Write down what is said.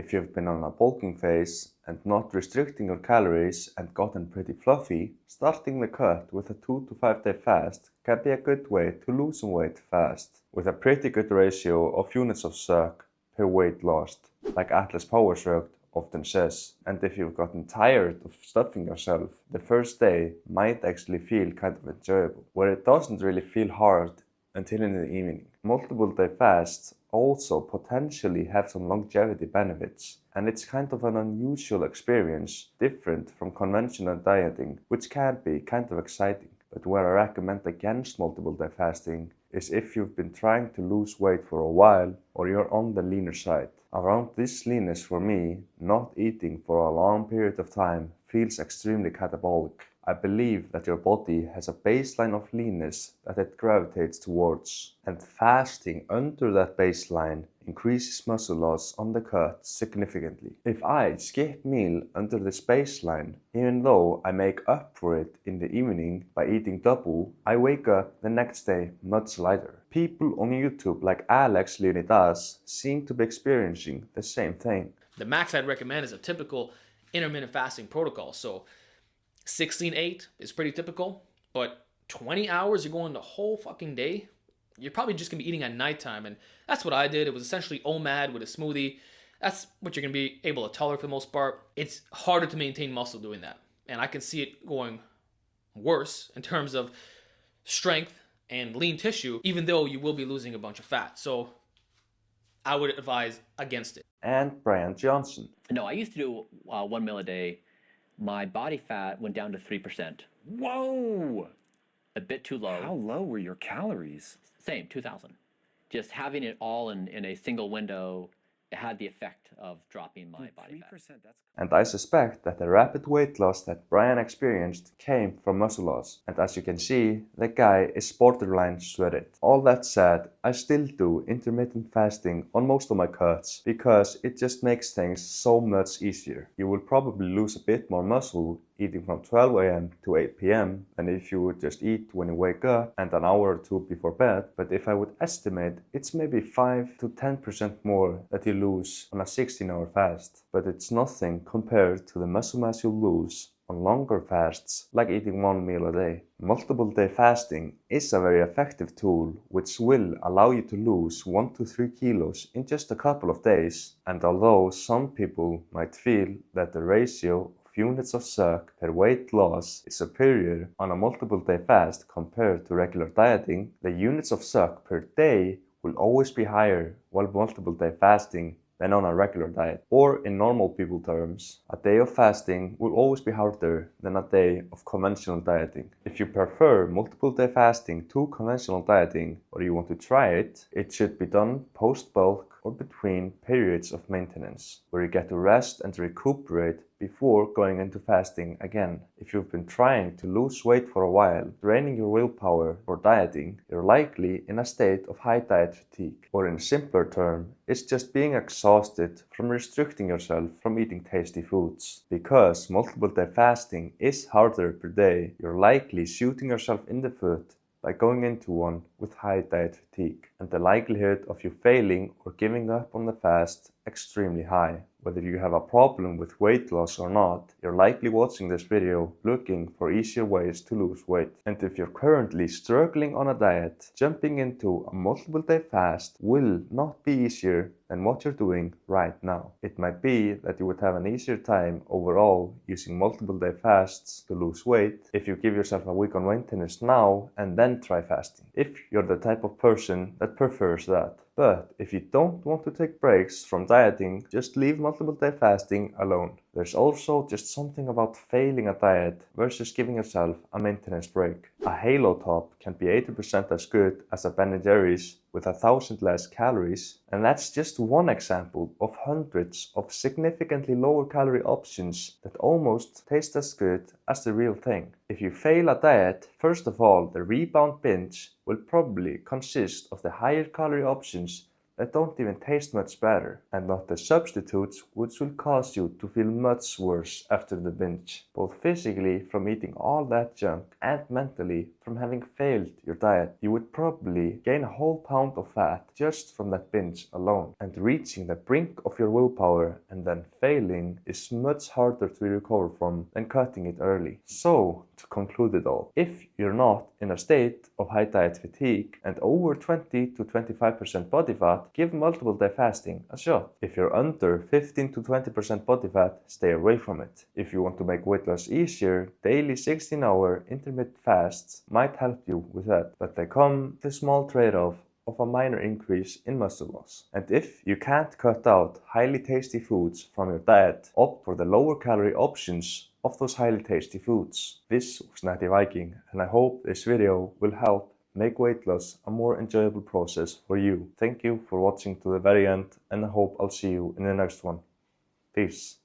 If you've been on a bulking phase and not restricting your calories and gotten pretty fluffy, starting the cut with a 2 to 5 day fast can be a good way to lose some weight fast, with a pretty good ratio of units of suck per weight lost, like Atlas Power Shrugged often says. And if you've gotten tired of stuffing yourself, the first day might actually feel kind of enjoyable, where it doesn't really feel hard until in the evening. Multiple day fasts also potentially have some longevity benefits, and it's kind of an unusual experience, different from conventional dieting, which can be kind of exciting. But where I recommend against multiple day fasting is if you've been trying to lose weight for a while or you're on the leaner side. Around this leanness for me, not eating for a long period of time feels extremely catabolic. I believe that your body has a baseline of leanness that it gravitates towards, and fasting under that baseline increases muscle loss on the cut significantly. If I skip meal under this baseline, even though I make up for it in the evening by eating double, I wake up the next day much lighter. People on YouTube like Alex Leonidas seem to be experiencing the same thing. The max I'd recommend is a typical intermittent fasting protocol. So 16-8 is pretty typical, but 20 hours, you're going the whole fucking day, you're probably just gonna be eating at nighttime. And that's what I did. It was essentially OMAD with a smoothie. That's what you're gonna be able to tolerate for the most part. It's harder to maintain muscle doing that. And I can see it going worse in terms of strength and lean tissue, even though you will be losing a bunch of fat. So I would advise against it. And Brian Johnson. No, I used to do 1 meal a day. My body fat went down to 3%. Whoa! A bit too low. How low were your calories? Same, 2,000. Just having it all in a single window, it had the effect of dropping my body fat. 3%, that's... And I suspect that the rapid weight loss that Brian experienced came from muscle loss. And as you can see, the guy is borderline shredded. All that said, I still do intermittent fasting on most of my cuts because it just makes things so much easier. You will probably lose a bit more muscle eating from 12 a.m. to 8 p.m. than if you would just eat when you wake up and an hour or two before bed. But if I would estimate, it's maybe 5 to 10% more that you lose on a 16-hour fast. But it's nothing compared to the muscle mass you lose on longer fasts, like eating 1 meal a day. Multiple day fasting is a very effective tool which will allow you to lose 1 to 3 kilos in just a couple of days. And although some people might feel that the ratio of units of suck per weight loss is superior on a multiple day fast compared to regular dieting, the units of suck per day will always be higher while multiple day fasting than on a regular diet. Or in normal people terms, a day of fasting will always be harder than a day of conventional dieting. If you prefer multiple day fasting to conventional dieting, or you want to try it, it should be done post-bulk or between periods of maintenance, where you get to rest and recuperate before going into fasting again. If you've been trying to lose weight for a while, draining your willpower for dieting, you're likely in a state of high diet fatigue. Or in simpler terms, it's just being exhausted from restricting yourself from eating tasty foods. Because multiple day fasting is harder per day, you're likely shooting yourself in the foot by going into one with high diet fatigue, and the likelihood of you failing or giving up on the fast extremely high. Whether you have a problem with weight loss or not, you're likely watching this video looking for easier ways to lose weight. And if you're currently struggling on a diet, jumping into a multiple day fast will not be easier than what you're doing right now. It might be that you would have an easier time overall using multiple day fasts to lose weight if you give yourself a week on maintenance now and then try fasting, if you're the type of person that prefers that. But if you don't want to take breaks from dieting, just leave multiple day fasting alone. There's also just something about failing a diet versus giving yourself a maintenance break. A Halo Top can be 80% as good as a Ben & Jerry's with 1,000 less calories, and that's just one example of hundreds of significantly lower calorie options that almost taste as good as the real thing. If you fail a diet, first of all, the rebound binge will probably consist of the higher calorie options that don't even taste much better, and not the substitutes which will cause you to feel much worse after the binge, both physically from eating all that junk and mentally from having failed your diet. You would probably gain a whole pound of fat just from that binge alone. And reaching the brink of your willpower and then failing is much harder to recover from than cutting it early. So, to conclude it all, if you're not in a state of high diet fatigue and over 20 to 25% body fat, give multiple day fasting a shot. If you're under 15 to 20% body fat, stay away from it. If you want to make weight loss easier, daily 16-hour intermittent fasts might help you with that, but they come with a small trade-off of a minor increase in muscle loss. And if you can't cut out highly tasty foods from your diet, opt for the lower calorie options of those highly tasty foods. This was Natty Viking, and I hope this video will help make weight loss a more enjoyable process for you. Thank you for watching to the very end, and I hope I'll see you in the next one. Peace.